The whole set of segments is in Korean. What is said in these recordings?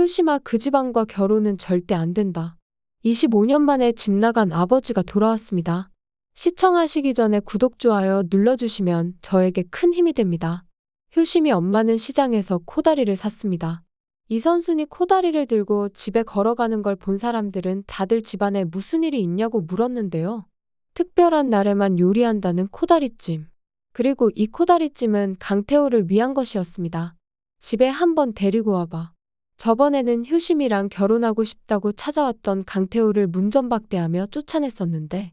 효심아, 그 집안과 결혼은 절대 안 된다. 25년 만에 집 나간 아버지가 돌아왔습니다. 시청하시기 전에 구독, 좋아요 눌러주시면 저에게 큰 힘이 됩니다. 효심이 엄마는 시장에서 코다리를 샀습니다. 이선순이 코다리를 들고 집에 걸어가는 걸 본 사람들은 다들 집안에 무슨 일이 있냐고 물었는데요. 특별한 날에만 요리한다는 코다리찜. 그리고 이 코다리찜은 강태호를 위한 것이었습니다. 집에 한번 데리고 와봐. 저번에는 효심이랑 결혼하고 싶다고 찾아왔던 강태호를 문전박대하며 쫓아냈었는데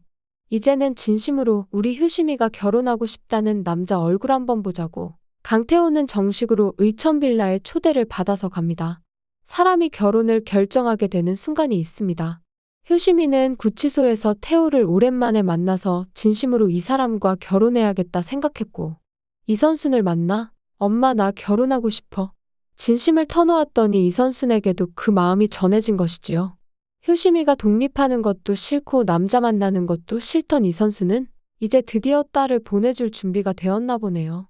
이제는 진심으로 우리 효심이가 결혼하고 싶다는 남자 얼굴 한번 보자고 강태호는 정식으로 의천빌라에 초대를 받아서 갑니다. 사람이 결혼을 결정하게 되는 순간이 있습니다. 효심이는 구치소에서 태호를 오랜만에 만나서 진심으로 이 사람과 결혼해야겠다 생각했고 이선순을 만나 엄마 나 결혼하고 싶어. 진심을 터놓았더니 이선순에게도 그 마음이 전해진 것이지요. 효심이가 독립하는 것도 싫고 남자 만나는 것도 싫던 이선순은 이제 드디어 딸을 보내줄 준비가 되었나 보네요.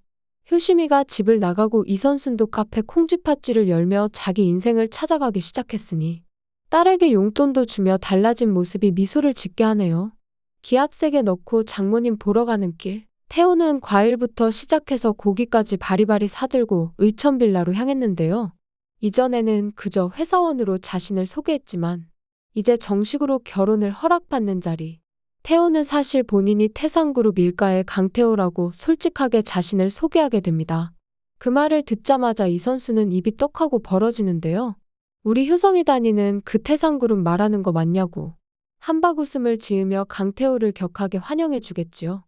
효심이가 집을 나가고 이선순도 카페 콩쥐팥쥐를 열며 자기 인생을 찾아가기 시작했으니 딸에게 용돈도 주며 달라진 모습이 미소를 짓게 하네요. 기압색에 넣고 장모님 보러 가는 길, 태호는 과일부터 시작해서 고기까지 바리바리 사들고 의천빌라로 향했는데요. 이전에는 그저 회사원으로 자신을 소개했지만 이제 정식으로 결혼을 허락받는 자리. 태호는 사실 본인이 태상그룹 일가의 강태호라고 솔직하게 자신을 소개하게 됩니다. 그 말을 듣자마자 이선수는 입이 떡하고 벌어지는데요. 우리 효성이 다니는 그 태상그룹 말하는 거 맞냐고. 한박 웃음을 지으며 강태호를 격하게 환영해 주겠지요.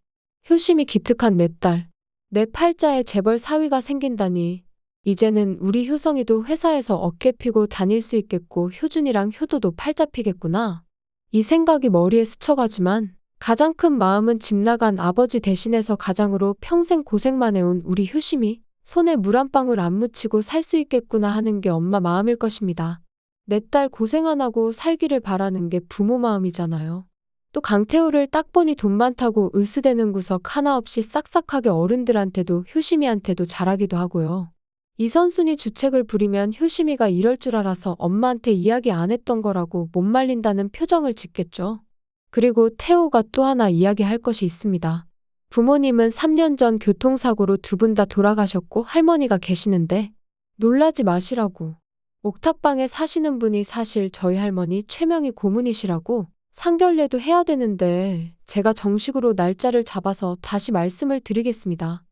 효심이 기특한 내 딸. 내 팔자에 재벌 사위가 생긴다니. 이제는 우리 효성이도 회사에서 어깨 피고 다닐 수 있겠고 효준이랑 효도도 팔자 피겠구나. 이 생각이 머리에 스쳐가지만 가장 큰 마음은 집 나간 아버지 대신해서 가장으로 평생 고생만 해온 우리 효심이 손에 물 한 방울 안 묻히고 살 수 있겠구나 하는 게 엄마 마음일 것입니다. 내 딸 고생 안 하고 살기를 바라는 게 부모 마음이잖아요. 또 강태호를 딱 보니 돈 많다고 으스대는 구석 하나 없이 싹싹하게 어른들한테도 효심이한테도 잘하기도 하고요. 이선순이 주책을 부리면 효심이가 이럴 줄 알아서 엄마한테 이야기 안 했던 거라고 못 말린다는 표정을 짓겠죠. 그리고 태호가 또 하나 이야기할 것이 있습니다. 부모님은 3년 전 교통사고로 두 분 다 돌아가셨고 할머니가 계시는데 놀라지 마시라고. 옥탑방에 사시는 분이 사실 저희 할머니 최명희 고문이시라고 상견례도 해야 되는데 제가 정식으로 날짜를 잡아서 다시 말씀을 드리겠습니다.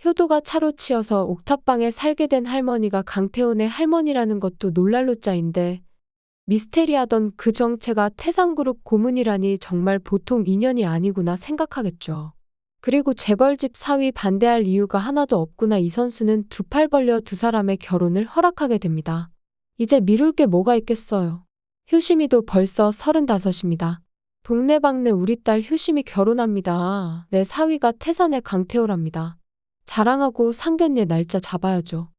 효도가 차로 치여서 옥탑방에 살게 된 할머니가 강태훈의 할머니라는 것도 놀랄 노자인데 미스테리하던 그 정체가 태상그룹 고문이라니 정말 보통 인연이 아니구나 생각하겠죠. 그리고 재벌집 사위 반대할 이유가 하나도 없구나. 이선수는 두 팔 벌려 두 사람의 결혼을 허락하게 됩니다. 이제 미룰 게 뭐가 있겠어요. 효심이도 벌써 35입니다. 동네방네 우리 딸 효심이 결혼합니다. 내 사위가 태산의 강태호랍니다. 자랑하고 상견례 날짜 잡아야죠.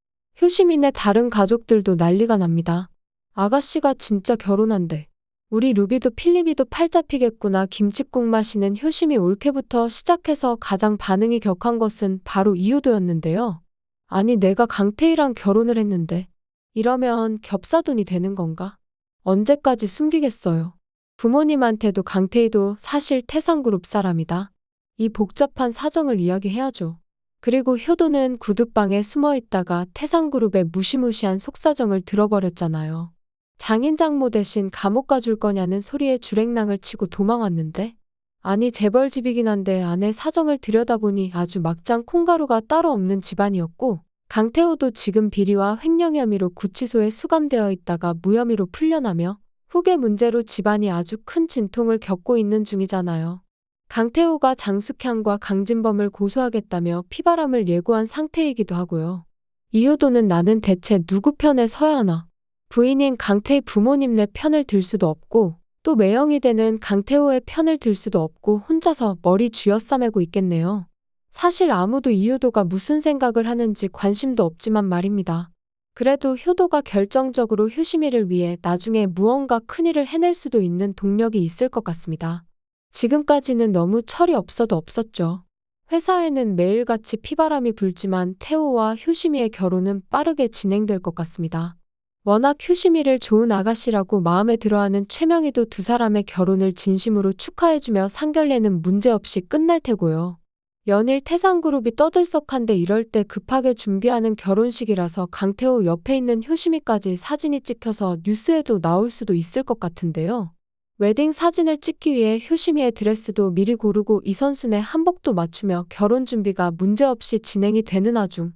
효심이네 다른 가족들도 난리가 납니다. 아가씨가 진짜 결혼한대. 우리 루비도 필리비도 팔자 피겠구나. 김칫국 마시는 효심이 올케부터 시작해서 가장 반응이 격한 것은 바로 이효도였는데요. 아니 내가 강태희랑 결혼을 했는데 이러면 겹사돈이 되는 건가? 언제까지 숨기겠어요. 부모님한테도 강태희도 사실 태상그룹 사람이다. 이 복잡한 사정을 이야기해야죠. 그리고 효도는 구두방에 숨어있다가 태상그룹의 무시무시한 속사정을 들어버렸잖아요. 장인장모 대신 감옥 가줄 거냐는 소리에 주랭랑을 치고 도망왔는데 아니 재벌집이긴 한데 아내 사정을 들여다보니 아주 막장 콩가루가 따로 없는 집안이었고 강태호도 지금 비리와 횡령 혐의로 구치소에 수감되어 있다가 무혐의로 풀려나며 후계 문제로 집안이 아주 큰 진통을 겪고 있는 중이잖아요. 강태호가 장숙향과 강진범을 고소하겠다며 피바람을 예고한 상태이기도 하고요. 이효도는 나는 대체 누구 편에 서야 하나. 부인인 강태희 부모님네 편을 들 수도 없고 또 매형이 되는 강태호의 편을 들 수도 없고 혼자서 머리 쥐어싸매고 있겠네요. 사실 아무도 이효도가 무슨 생각을 하는지 관심도 없지만 말입니다. 그래도 효도가 결정적으로 효심이를 위해 나중에 무언가 큰일을 해낼 수도 있는 동력이 있을 것 같습니다. 지금까지는 너무 철이 없어도 없었죠. 회사에는 매일같이 피바람이 불지만 태호와 효심이의 결혼은 빠르게 진행될 것 같습니다. 워낙 효심이를 좋은 아가씨라고 마음에 들어하는 최명희도 두 사람의 결혼을 진심으로 축하해주며 상견례는 문제없이 끝날 테고요. 연일 태산그룹이 떠들썩한데 이럴 때 급하게 준비하는 결혼식이라서 강태호 옆에 있는 효심이까지 사진이 찍혀서 뉴스에도 나올 수도 있을 것 같은데요. 웨딩 사진을 찍기 위해 효심이의 드레스도 미리 고르고 이선순의 한복도 맞추며 결혼 준비가 문제없이 진행이 되는 와중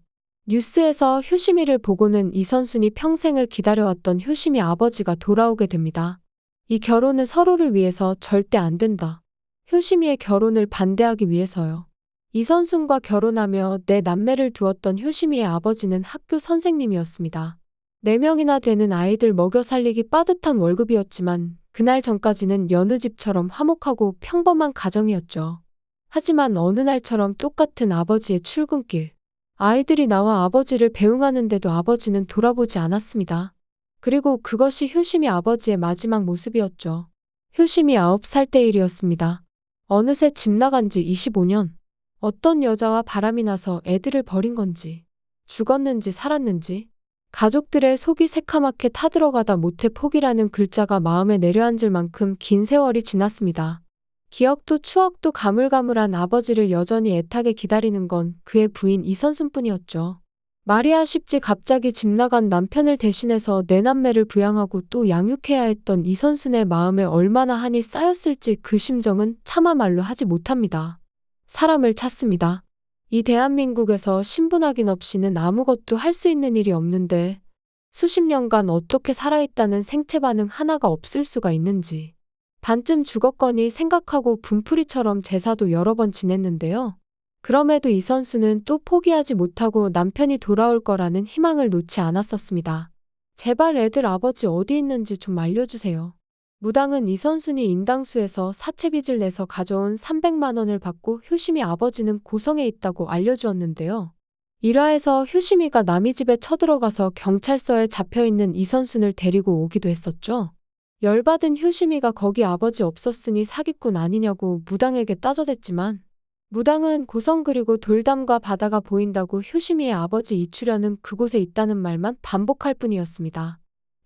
뉴스에서 효심이를 보고는 이선순이 평생을 기다려왔던 효심이 아버지가 돌아오게 됩니다. 이 결혼은 서로를 위해서 절대 안 된다. 효심이의 결혼을 반대하기 위해서요. 이선순과 결혼하며 내 남매를 두었던 효심이의 아버지는 학교 선생님이었습니다. 4명이나 되는 아이들 먹여 살리기 빠듯한 월급이었지만 그날 전까지는 여느 집처럼 화목하고 평범한 가정이었죠. 하지만 어느 날처럼 똑같은 아버지의 출근길. 아이들이 나와 아버지를 배웅하는데도 아버지는 돌아보지 않았습니다. 그리고 그것이 효심이 아버지의 마지막 모습이었죠. 효심이 9살 때 일이었습니다. 어느새 집 나간 지 25년. 어떤 여자와 바람이 나서 애들을 버린 건지, 죽었는지 살았는지, 가족들의 속이 새카맣게 타들어가다 못해 포기라는 글자가 마음에 내려앉을 만큼 긴 세월이 지났습니다. 기억도 추억도 가물가물한 아버지를 여전히 애타게 기다리는 건 그의 부인 이선순뿐이었죠. 말이야 쉽지 갑자기 집 나간 남편을 대신해서 내 남매를 부양하고 또 양육해야 했던 이선순의 마음에 얼마나 한이 쌓였을지 그 심정은 차마 말로 하지 못합니다. 사람을 찾습니다. 이 대한민국에서 신분 확인 없이는 아무것도 할 수 있는 일이 없는데 수십 년간 어떻게 살아있다는 생체 반응 하나가 없을 수가 있는지 반쯤 죽었거니 생각하고 분풀이처럼 제사도 여러 번 지냈는데요. 그럼에도 이선수는 또 포기하지 못하고 남편이 돌아올 거라는 희망을 놓지 않았었습니다. 제발 애들 아버지 어디 있는지 좀 알려주세요. 무당은 이선순이 인당수에서 사채빚을 내서 가져온 300만 원을 받고 효심이 아버지는 고성에 있다고 알려주었는데요. 일화에서 효심이가 남의 집에 쳐들어가서 경찰서에 잡혀있는 이선순을 데리고 오기도 했었죠. 열받은 효심이가 거기 아버지 없었으니 사기꾼 아니냐고 무당에게 따져댔지만 무당은 고성 그리고 돌담과 바다가 보인다고 효심이의 아버지 이출연은 그곳에 있다는 말만 반복할 뿐이었습니다.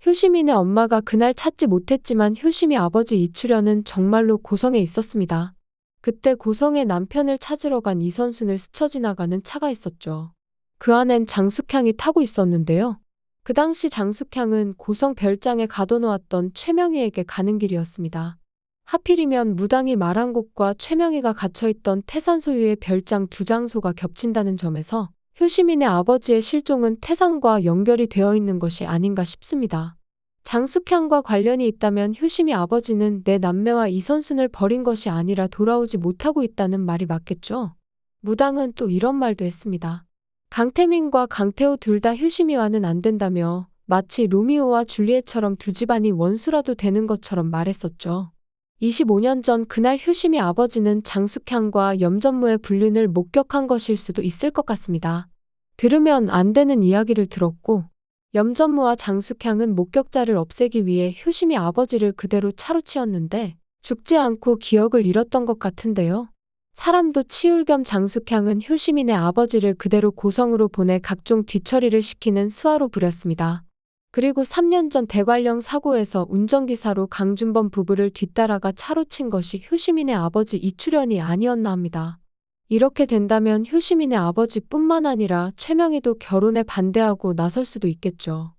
효심이네 엄마가 그날 찾지 못했지만 효심이 아버지 이출연은 정말로 고성에 있었습니다. 그때 고성에 남편을 찾으러 간 이선순을 스쳐 지나가는 차가 있었죠. 그 안엔 장숙향이 타고 있었는데요. 그 당시 장숙향은 고성 별장에 가둬놓았던 최명희에게 가는 길이었습니다. 하필이면 무당이 말한 곳과 최명희가 갇혀있던 태산 소유의 별장 2장소가 겹친다는 점에서 효시민의 아버지의 실종은 태산과 연결이 되어 있는 것이 아닌가 싶습니다. 장숙향과 관련이 있다면 효심이 아버지는 내 남매와 이선순을 버린 것이 아니라 돌아오지 못하고 있다는 말이 맞겠죠. 무당은 또 이런 말도 했습니다. 강태민과 강태호 둘 다 효심이와는 안 된다며 마치 로미오와 줄리엣처럼 두 집안이 원수라도 되는 것처럼 말했었죠. 25년 전 그날 효심이 아버지는 장숙향과 염전무의 불륜을 목격한 것일 수도 있을 것 같습니다. 들으면 안 되는 이야기를 들었고 염전무와 장숙향은 목격자를 없애기 위해 효심이 아버지를 그대로 차로 치었는데 죽지 않고 기억을 잃었던 것 같은데요. 사람도 치울 겸 장숙향은 효시민의 아버지를 그대로 고성으로 보내 각종 뒤처리를 시키는 수하로 부렸습니다. 그리고 3년 전 대관령 사고에서 운전기사로 강준범 부부를 뒤따라가 차로 친 것이 효시민의 아버지 이출연이 아니었나 합니다. 이렇게 된다면 효시민의 아버지뿐만 아니라 최명희도 결혼에 반대하고 나설 수도 있겠죠.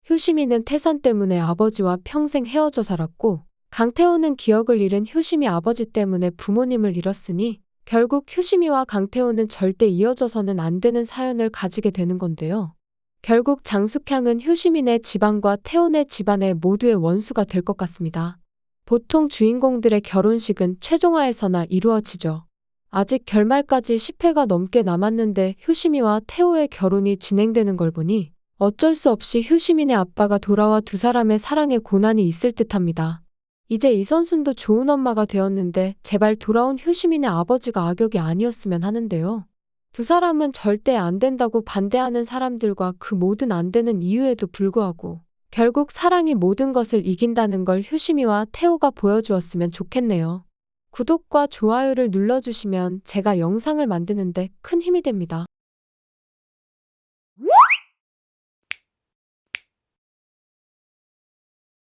효시민은 태산 때문에 아버지와 평생 헤어져 살았고 강태호는 기억을 잃은 효심이 아버지 때문에 부모님을 잃었으니 결국 효심이와 강태호는 절대 이어져서는 안 되는 사연을 가지게 되는 건데요. 결국 장숙향은 효시민의 집안과 태혼의 집안의 모두의 원수가 될 것 같습니다. 보통 주인공들의 결혼식은 최종화에서나 이루어지죠. 아직 결말까지 10회가 넘게 남았는데 효시미와 태호의 결혼이 진행되는 걸 보니 어쩔 수 없이 효시민의 아빠가 돌아와 두 사람의 사랑에 고난이 있을 듯합니다. 이제 이선순도 좋은 엄마가 되었는데 제발 돌아온 효시민의 아버지가 악역이 아니었으면 하는데요. 두 사람은 절대 안 된다고 반대하는 사람들과 그 모든 안 되는 이유에도 불구하고 결국 사랑이 모든 것을 이긴다는 걸 효시미와 태호가 보여주었으면 좋겠네요. 구독과 좋아요를 눌러주시면 제가 영상을 만드는데 큰 힘이 됩니다.